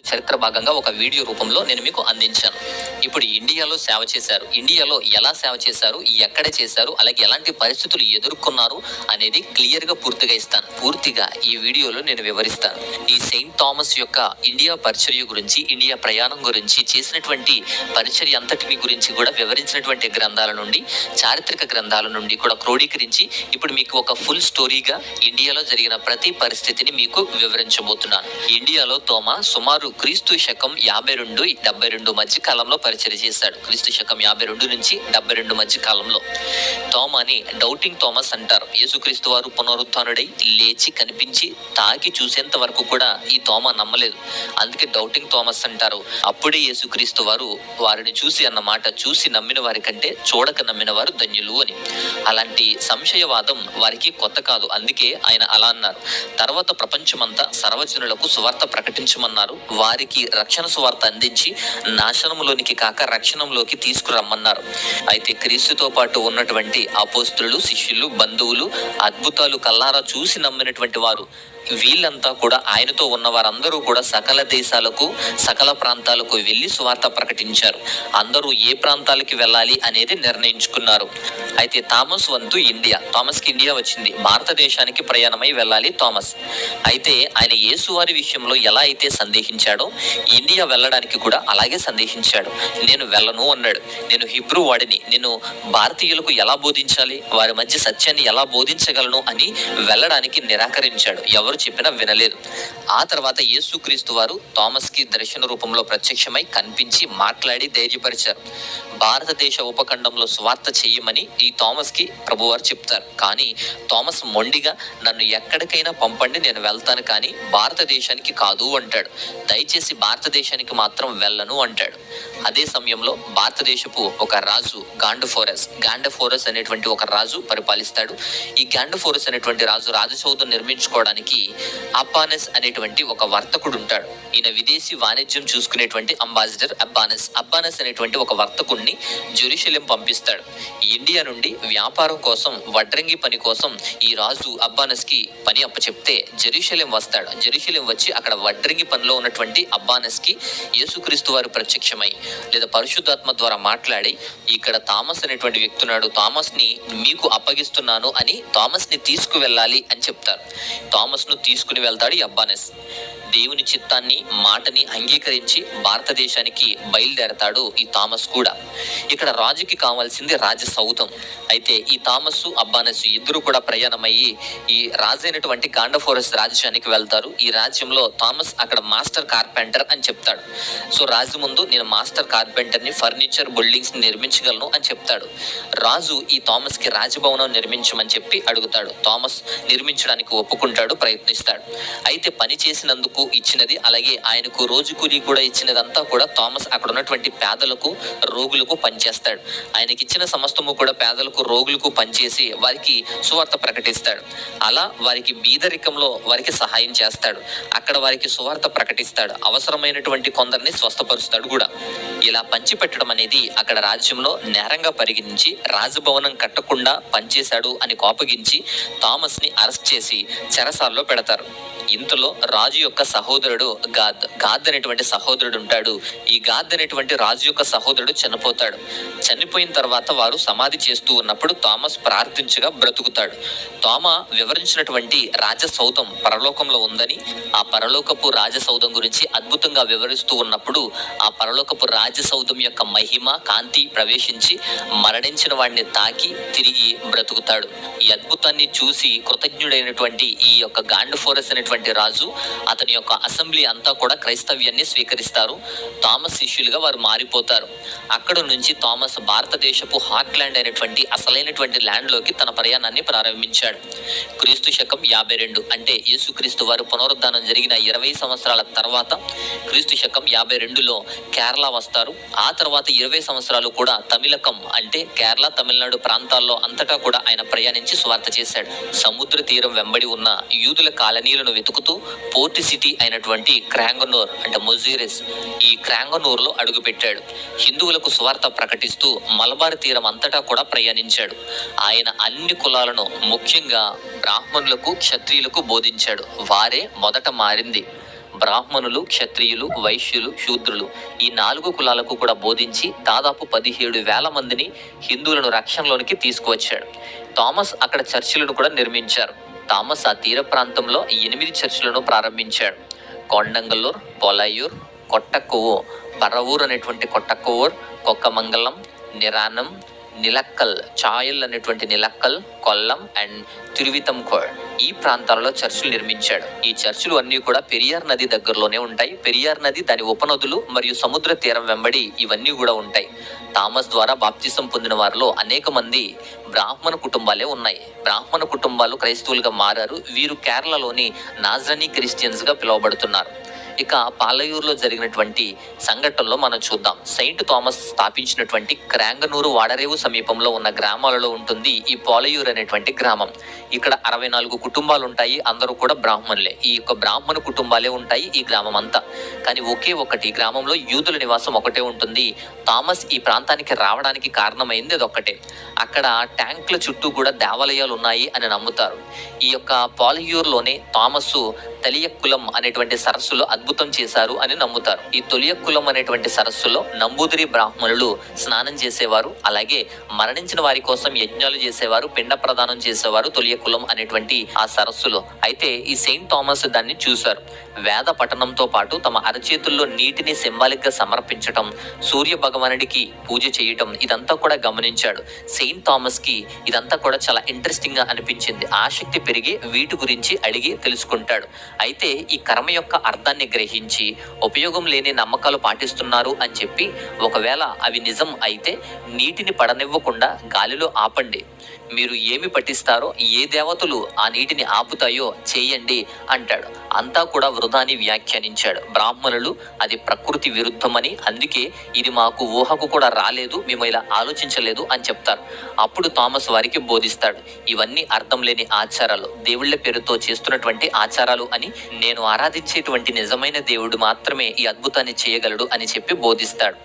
చరిత్ర భాగంగా ఒక వీడియో రూపంలో నేను మీకు అందించాను. ఇప్పుడు ఇండియాలో సేవ చేశారు. ఇండియాలో ఎలా సేవ చేశారు, ఎక్కడ చేశారు, అలాగే ఎలాంటి పరిస్థితులు ఎదుర్కొన్నారు అనేది క్లియర్‌గా పూర్తిగా ఇస్తాను. పూర్తిగా ఈ వీడియోలో నేను వివరిస్తాను. ఈ సెయింట్ థామస్ యొక్క ఇండియా పరిచర్య గురించి, ఇండియా ప్రయాణం గురించి, చేసినటువంటి పరిచర్య అంతటిని గురించి కూడా వివరించినటువంటి గ్రంథాల నుండి, చారిత్రక గ్రంథాల నుండి కూడా క్రోడీకరించి ఇప్పుడు మీకు ఒక ఫుల్ స్టోరీగా ఇండియాలో జరిగిన ప్రతి పరిస్థితిని మీకు వివరించబోతున్నాను. ఇండియాలో తోమా సుమారు క్రీస్తు శకం 52-72 మధ్య కాలంలో పరిచర్య చేశాడు. క్రీస్తు శకం 52 నుంచి 72 మధ్య కాలంలో తోమాని డౌటింగ్ థామస్ అంటారు. యేసుక్రీస్తు వారు పునరుత్థానుడై లేచి కనిపించి తాకి చూసేంత వరకు కూడా ఈ తోమా నమ్మలేదు. అందుకే డౌటింగ్ థామస్ అంటారు. అప్పుడే యేసుక్రీస్తు వారు వారిని చూసి అన్నమాట, చూసి నమ్మిన వారి కంటే చూడక నమ్మిన వారు ధన్యులు అని. అలాంటి సంశయవాదం వారికి కొత్త కాదు. అందుకే ఆయన అలా అన్నారు. తర్వాత ప్రపంచమంతా సర్వజనులకు సువార్త ప్రకటించమన్నారు. వారికి రక్షణ సువార్త అందించి నాశనంలోనికి కాక రక్షణంలోకి తీసుకురమ్మన్నారు. అయితే క్రీస్తుతో పాటు ఉన్నటువంటి అపోస్తలులు, శిష్యులు, బంధువులు, అద్భుతాలు కల్లారా చూసి నమ్మినటువంటి వారు వీళ్ళంతా కూడా, ఆయనతో ఉన్న వారందరూ కూడా సకల దేశాలకు, సకల ప్రాంతాలకు వెళ్లి సువార్త ప్రకటించారు. అందరూ ఏ ప్రాంతాలకి వెళ్ళాలి అనేది నిర్ణయించుకున్నారు. అయితే థామస్ వంతు ఇండియా. థామస్కి ఇండియా వచ్చింది. భారతదేశానికి ప్రయాణమై వెళ్ళాలి థామస్. అయితే ఆయన యేసువారి విషయంలో ఎలా అయితే సందేహించాడో ఇండియా వెళ్ళడానికి కూడా అలాగే సందేహించాడు. నేను వెళ్ళను అన్నాడు. నేను హిబ్రూ వాడిని, నేను భారతీయులకు ఎలా బోధించాలి, వారి మధ్య సత్యాన్ని ఎలా బోధించగలను అని వెళ్ళడానికి నిరాకరించాడు. ఎవరు చెప్పినా వినలేదు. ఆ తర్వాత యేసుక్రీస్తు వారు థామస్కి దర్శన రూపంలో ప్రత్యక్షమై కనిపించి మాట్లాడి ధైర్యపరిచారు. భారతదేశ ఉపఖండంలో సువార్త చెయ్యమని ఈ థామస్కి ప్రభువారు చెప్తారు. కానీ థామస్ మొండిగా నన్ను ఎక్కడికైనా పంపండి, నేను వెళ్తాను, కానీ భారతదేశానికి కాదు అంటాడు. దయచేసి భారతదేశానికి మాత్రం వెళ్ళను అంటాడు. అదే సమయంలో భారతదేశపు ఒక రాజు గాండఫోరస్ అనేటువంటి ఒక రాజు పరిపాలిస్తాడు. ఈ గాండఫోరస్ అనేటువంటి రాజు రాజసౌధం నిర్మించుకోవడానికి అబ్బానెస్ అనేటువంటి ఒక వర్తకుడు ఉంటాడు. ఈయన విదేశీ వాణిజ్యం చూసుకునేటువంటి అంబాసిడర్ అబ్బానెస్ అనేటువంటి ఒక వర్తకుడిని జెరూసలేం పంపిస్తాడు. ఇండియా నుండి వ్యాపారం కోసం, వడ్రంగి పని కోసం ఈ రాజు అబ్బానెస్ కి పని అప్పచెప్తే జెరూసలేం వస్తాడు. జెరూసలేం వచ్చి అక్కడ వడ్రంగి పనిలో ఉన్నటువంటి అబ్బానెస్ కి యేసుక్రీస్తు వారు ప్రత్యక్షమై లేదా పరిశుద్ధాత్మ ద్వారా మాట్లాడి, ఇక్కడ థామస్ అనేటువంటి వ్యక్తి ఉన్నాడు, థామస్ ని మీకు అప్పగిస్తున్నాను అని థామస్ ని తీసుకువెళ్ళాలి అని చెప్తారు. థామస్ ను తీసుకుని వెళ్తాడు ఈ అబ్బానెస్. దేవుని చిత్తాన్ని, మాటని అంగీకరించి భారతదేశానికి బయలుదేరతాడు ఈ థామస్ కూడా. ఇక్కడ రాజుకి కావాల్సింది రాజసౌధం. అయితే ఈ థామస్, అబ్బానెస్ ఇద్దరు కూడా ప్రయాణమయ్యి ఈ రాజైనటువంటి గాండఫోరస్ రాజ్యానికి వెళ్తారు. ఈ రాజ్యంలో థామస్ అక్కడ మాస్టర్ కార్పెంటర్ అని చెప్తాడు. సో రాజు ముందు నేను మాస్టర్ కార్పెంటర్ని, ఫర్నిచర్, బిల్డింగ్స్ ని నిర్మించగలను అని చెప్తాడు. రాజు ఈ థామస్ కి రాజభవనం నిర్మించమని చెప్పి అడుగుతాడు. థామస్ నిర్మించడానికి ఒప్పుకుంటాడు, ప్రయత్నిస్తాడు. అయితే పని చేసినందుకు ఇచ్చినది, అలాగే ఆయనకు రోజు కూలి కూడా ఇచ్చినదంతా కూడా థామస్ అక్కడ ఉన్నటువంటి పేదలకు, రోగులకు పనిచేస్తాడు. ఆయనకి ఇచ్చిన సమస్తము కూడా పేదలకు, రోగులకు పనిచేసి వారికి సువార్త ప్రకటిస్తాడు. అలా వారికి బీదరికంలో వారికి సహాయం చేస్తాడు. అక్కడ వారికి సువార్త ప్రకటిస్తాడు. అవసరమైనటువంటి కొందరిని స్వస్థపరుస్తాడు కూడా. ఇలా పంచిపెట్టడం అనేది అక్కడ రాజ్యంలో నేరంగా పరిగణించి రాజభవనం కట్టకుండా పనిచేశాడు అని కోపగించి థామస్ ని అరెస్ట్ చేసి చెరసాల్లో పెడతారు. ఇంతలో రాజు యొక్క సహోదరుడు గాద్ అనేటువంటి సహోదరుడు ఉంటాడు. ఈ గాద్ అనేటువంటి రాజు యొక్క సహోదరుడు చనిపోతాడు. చనిపోయిన తర్వాత వారు సమాధి చేస్తూ ఉన్నప్పుడు థామస్ ప్రార్థించగా బ్రతుకుతాడు. తోమా వివరించినటువంటి రాజసౌధం పరలోకంలో ఉందని, ఆ పరలోకపు రాజసౌధం గురించి అద్భుతంగా వివరిస్తూ ఉన్నప్పుడు ఆ పరలోకపు రాజసౌధం యొక్క మహిమ, కాంతి ప్రవేశించి మరణించిన వాడిని తాకి తిరిగి బ్రతుకుతాడు. ఈ అద్భుతాన్ని చూసి కృతజ్ఞుడైనటువంటి ఈ యొక్క గాండఫోరస్ అనేటువంటి రాజు, అతని యొక్క అసెంబ్లీ అంతా కూడా క్రైస్తవ్యాన్ని స్వీకరిస్తారు. థామస్ శిష్యులుగా వారు మారిపోతారు. అక్కడ నుంచి థామస్ భారతదేశపు హార్ట్లాండ్ అయినటువంటి అసలైనటువంటి ల్యాండ్ లోకి తన ప్రయాణాన్ని ప్రారంభించాడు. క్రీస్తు శకం 52 అంటే యేసుక్రీస్తు వారు పునరుద్ధానం జరిగిన 20 సంవత్సరాల తర్వాత క్రీస్తు శకం 52లో కేరళ వస్తారు. ఆ తర్వాత 20 సంవత్సరాలు కూడా తమిళకం అంటే కేరళ, తమిళనాడు ప్రాంతాల్లో అంతటా కూడా ఆయన ప్రయాణించి స్వార్థ చేశాడు. సముద్ర తీరం వెంబడి ఉన్న యూదుల కాలనీలను వెతుకుతూ పోర్ట్ సిటీ అయినటువంటి క్రాంగనూర్ అంటే మొజీరెస్, ఈ క్రాంగనూర్ లో అడుగుపెట్టాడు. హిందువులకు సువార్త ప్రకటిస్తూ మలబార్ తీరం అంతటా కూడా ప్రయాణించాడు. ఆయన అన్ని కులాలను, ముఖ్యంగా బ్రాహ్మణులకు, క్షత్రియులకు బోధించాడు. వారే మొదట మారింది. బ్రాహ్మణులు, క్షత్రియులు, వైశ్యులు, శూద్రులు ఈ 4 కులాలకు కూడా బోధించి దాదాపు 17,000 మందిని హిందువులను రక్షణలోనికి తీసుకువచ్చాడు. థామస్ అక్కడ చర్చిలను కూడా నిర్మించారు. థామస్ ఆ తీర ప్రాంతంలో 8 చర్చిలను ప్రారంభించాడు. కొండంగల్లూర్, పొలయూర్, కొట్టకొవ్వు, పరవూర్ అనేటువంటి కొట్టకొవ్వూర్, కొక్కమంగళం, నిరానం, నిలక్కల్, చాయల్ అనేటువంటి నిలక్కల్, కొల్లం అండ్ తిరువితంకోడ్ ఈ ప్రాంతాలలో చర్చిలు నిర్మించాడు. ఈ చర్చిలు అన్నీ కూడా పెరియార్ నది దగ్గరలోనే ఉంటాయి. పెరియార్ నది, దాని ఉపనదులు మరియు సముద్ర తీరం వెంబడి ఇవన్నీ కూడా ఉంటాయి. థామస్ ద్వారా బాప్తిసం పొందిన వారిలో అనేక మంది బ్రాహ్మణ కుటుంబాలే ఉన్నాయి. బ్రాహ్మణ కుటుంబాలు క్రైస్తవులుగా మారారు. వీరు కేరళలోని నాజరానీ క్రిస్టియన్స్ గా పిలువబడుతున్నారు. ఇక పాలయూరులో జరిగినటువంటి సంఘటనలో మనం చూద్దాం. సెయింట్ థామస్ స్థాపించినటువంటి క్రాంగనూరు వాడరేవు సమీపంలో ఉన్న గ్రామాలలో ఉంటుంది ఈ పాలయూరు అనేటువంటి గ్రామం. ఇక్కడ 64 కుటుంబాలు ఉంటాయి. అందరూ కూడా బ్రాహ్మణులే. ఈ యొక్క బ్రాహ్మణ కుటుంబాలే ఉంటాయి ఈ గ్రామం అంతా. కానీ ఒకే ఒకటి గ్రామంలో యూదుల నివాసం ఒకటే ఉంటుంది. థామస్ ఈ ప్రాంతానికి రావడానికి కారణమైంది అదొక్కటే. అక్కడ ట్యాంకుల చుట్టూ కూడా దేవాలయాలు ఉన్నాయి అని నమ్ముతారు. ఈ యొక్క పాలయూరులోనే థామస్ తలియక్కులం అనేటువంటి సరస్సులో అద్భుతం చేశారు అని నమ్ముతారు. ఈ తొలియక్కులం అనేటువంటి సరస్సులో నంబూదిరి బ్రాహ్మణులు స్నానం చేసేవారు. అలాగే మరణించిన వారి కోసం యజ్ఞాలు చేసేవారు, పిండ ప్రదానం చేసేవారు తొలియక్కులం అనేటువంటి ఆ సరస్సులో. అయితే ఈ సెయింట్ థామస్ దాన్ని చూశారు. వేద పఠనంతో పాటు తమ అరచేతుల్లో నీటిని సింబాలిక్ గా సమర్పించటం, సూర్య భగవానుడికి పూజ చేయటం ఇదంతా కూడా గమనించాడు. సెయింట్ థామస్ కి ఇదంతా కూడా చాలా ఇంట్రెస్టింగ్ గా అనిపించింది. ఆసక్తి పెరిగి వీటి గురించి అడిగి తెలుసుకుంటాడు. అయితే ఈ కర్మ యొక్క అర్థాన్ని గ్రహించి ఉపయోగం లేని నమ్మకాలు పాటిస్తున్నారు అని చెప్పి, ఒకవేళ అవి నిజం అయితే నీటిని పడనివ్వకుండా గాలిలో ఆపండి. మీరు ఏమి పట్టిస్తారో, ఏ దేవతలు ఆ నీటిని ఆపుతాయో చేయండి అంటాడు. అంతా కూడా వృధాని వ్యాఖ్యానించాడు. బ్రాహ్మణులు అది ప్రకృతి విరుద్ధమని, అందుకే ఇది మాకు ఊహకు కూడా రాలేదు, మేము ఇలా ఆలోచించలేదు అని చెప్తారు. అప్పుడు థామస్ వారికి బోధిస్తాడు. ఇవన్నీ అర్థం లేని ఆచారాలు, దేవుళ్ళ పేరుతో చేస్తున్నటువంటి ఆచారాలు అని, నేను ఆరాధించేటువంటి నిజమైన దేవుడు మాత్రమే ఈ అద్భుతాన్ని చేయగలడు అని చెప్పి బోధిస్తాడు.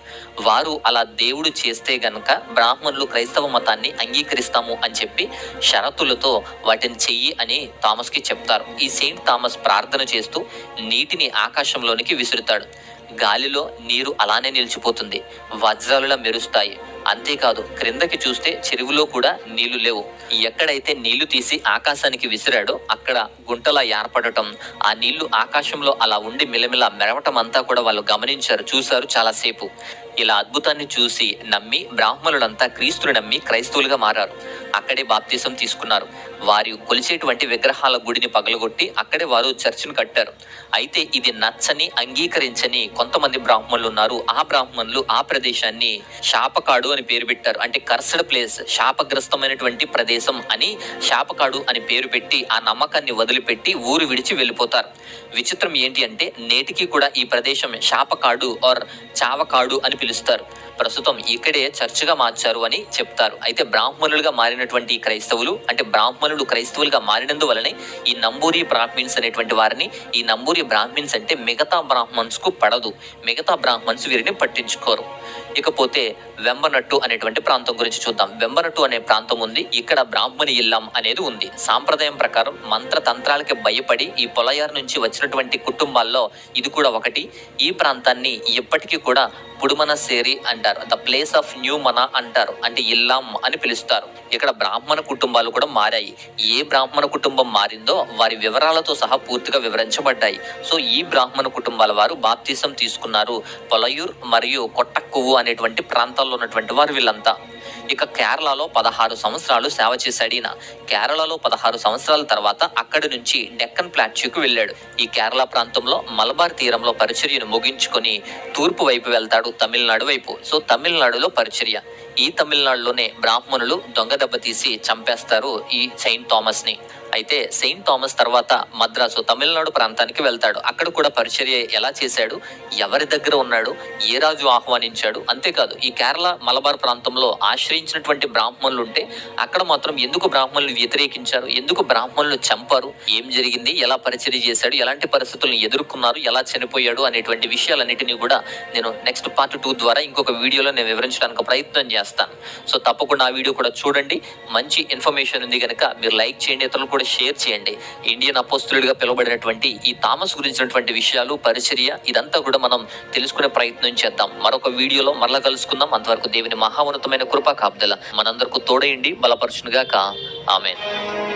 వారు అలా దేవుడు చేస్తే గనక బ్రాహ్మణులు క్రైస్తవ మతాన్ని అంగీకరిస్తాము అని చెప్పి షరతులతో వాటిని చెయ్యి అని థామస్ కి చెప్తారు. ఈ సెయింట్ థామస్ ప్రార్థన చేస్తూ నీటిని ఆకాశంలోనికి విసురుతాడు. గాలిలో నీరు అలానే నిలిచిపోతుంది, వజ్రాలులా మెరుస్తాయి. అంతేకాదు, క్రిందకి చూస్తే చెరువులో కూడా నీళ్లు లేవు. ఎక్కడైతే నీళ్లు తీసి ఆకాశానికి విసిరాడో అక్కడ గుంటలా ఏర్పడటం, ఆ నీళ్లు ఆకాశంలో అలా ఉండి మిలమిలా మెరవటం అంతా కూడా వాళ్ళు గమనించారు, చూశారు చాలాసేపు. ఇలా అద్భుతాన్ని చూసి నమ్మి బ్రాహ్మణులంతా క్రీస్తుని నమ్మి క్రైస్తవులుగా మారారు. అక్కడే బాప్తిసం తీసుకున్నారు. వారు కొలిచేటువంటి విగ్రహాల గుడిని పగలగొట్టి అక్కడే వారు చర్చిని కట్టారు. అయితే ఇది నచ్చని, అంగీకరించని కొంతమంది బ్రాహ్మణులు ఉన్నారు. ఆ బ్రాహ్మణులు ఆ ప్రదేశాన్ని శాపకాడు అని పేరు పెట్టారు. అంటే కర్సడ్ ప్లేస్, శాపగ్రస్తమైనటువంటి ప్రదేశం అని శాపకాడు అని పేరు పెట్టి ఆ నమ్మకాన్ని వదిలిపెట్టి ఊరు విడిచి వెళ్ళిపోతారు. విచిత్రం ఏంటి అంటే నేటికి కూడా ఈ ప్రదేశం శాపకాడు ఆర్ చావకాడు అని పిలుస్తారు. ప్రస్తుతం ఇక్కడే చర్చిగా మార్చారు అని చెప్తారు. అయితే బ్రాహ్మణులుగా మారినటువంటి క్రైస్తవులు, అంటే బ్రాహ్మణులు క్రైస్తవులుగా మారినందువలనే ఈ నంబూరి బ్రాహ్మిన్స్ అనేటువంటి వారిని, ఈ నంబూరి బ్రాహ్మిన్స్ అంటే మిగతా బ్రాహ్మణ్స్ కు పడదు, మిగతా బ్రాహ్మణ్స్ వీరిని పట్టించుకోరు. ఇకపోతే వెంబనట్టు అనేటువంటి ప్రాంతం గురించి చూద్దాం. వెంబనట్టు అనే ప్రాంతం ఉంది. ఇక్కడ బ్రాహ్మణి ఇల్లం అనేది ఉంది. సాంప్రదాయం ప్రకారం మంత్ర తంత్రాలకి భయపడి ఈ పొలయారు నుంచి వచ్చినటువంటి కుటుంబాల్లో ఇది కూడా ఒకటి. ఈ ప్రాంతాన్ని ఎప్పటికీ కూడా పుడుమన సేరి అంటారు, ద ప్లేస్ ఆఫ్ న్యూ మన అంటారు, అంటే ఇల్లాం అని పిలుస్తారు. ఇక్కడ బ్రాహ్మణ కుటుంబాలు కూడా మారాయి. ఏ బ్రాహ్మణ కుటుంబం మారిందో వారి వివరాలతో సహా పూర్తిగా వివరించబడ్డాయి. సో ఈ బ్రాహ్మణ కుటుంబాల వారు బాప్తిసం తీసుకున్నారు. పొలయూర్ మరియు కొట్టకొవ్వు అనేటువంటి ప్రాంతాల్లో ఉన్నటువంటి వారు వీళ్ళంతా. ఇక కేరళలో 16 సంవత్సరాలు సేవ చేశాడు ఈయన. కేరళలో 16 సంవత్సరాల తర్వాత అక్కడి నుంచి డెక్కన్ ప్లాట్యూకు వెళ్ళాడు. ఈ కేరళ ప్రాంతంలో మలబార్ తీరంలో పరిచర్యను ముగించుకొని తూర్పు వైపు వెళ్తాడు, తమిళనాడు వైపు. సో తమిళనాడులో పరిచర్య. ఈ తమిళనాడులోనే బ్రాహ్మణులు దొంగ దెబ్బ తీసి చంపేస్తారు ఈ సెయింట్ థామస్ ని. అయితే సెయింట్ థామస్ తర్వాత మద్రాసు, తమిళనాడు ప్రాంతానికి వెళ్తాడు. అక్కడ కూడా పరిచర్య ఎలా చేశాడు, ఎవరి దగ్గర ఉన్నాడు, ఏ రాజు ఆహ్వానించాడు, అంతేకాదు ఈ కేరళ మలబార్ ప్రాంతంలో ఆశ్రయించినటువంటి బ్రాహ్మణులు ఉంటే అక్కడ మాత్రం ఎందుకు బ్రాహ్మణులు వ్యతిరేకించారు, ఎందుకు బ్రాహ్మణులు చంపారు, ఏం జరిగింది, ఎలా పరిచర్య చేశాడు, ఎలాంటి పరిస్థితులను ఎదుర్కొన్నారు, ఎలా చనిపోయాడు అనేటువంటి విషయాలన్నిటినీ కూడా నేను నెక్స్ట్ పార్ట్ 2 ద్వారా ఇంకొక వీడియోలో నేను వివరించడానికి ప్రయత్నం చేస్తాను. సో తప్పకుండా ఆ వీడియో కూడా చూడండి. మంచి ఇన్ఫర్మేషన్ ఉంది కనుక మీరు లైక్ చేయండి, ఇతరులు కూడా కూడా షేర్ చేయండి. ఇండియన్ అపోస్తులుడిగా పిలువబడినటువంటి ఈ థామస్ గురించినటువంటి విషయాలు, పరిచర్య ఇదంతా కూడా మనం తెలుసుకునే ప్రయత్నం చేద్దాం. మరొక వీడియోలో మరలా కలుసుకుందాం. అంతవరకు దేవుని మహాన్నతమైన కృపా కాపుదల మనందరికీ తోడేయండి, బలపరచునుగాక. ఆమేన్.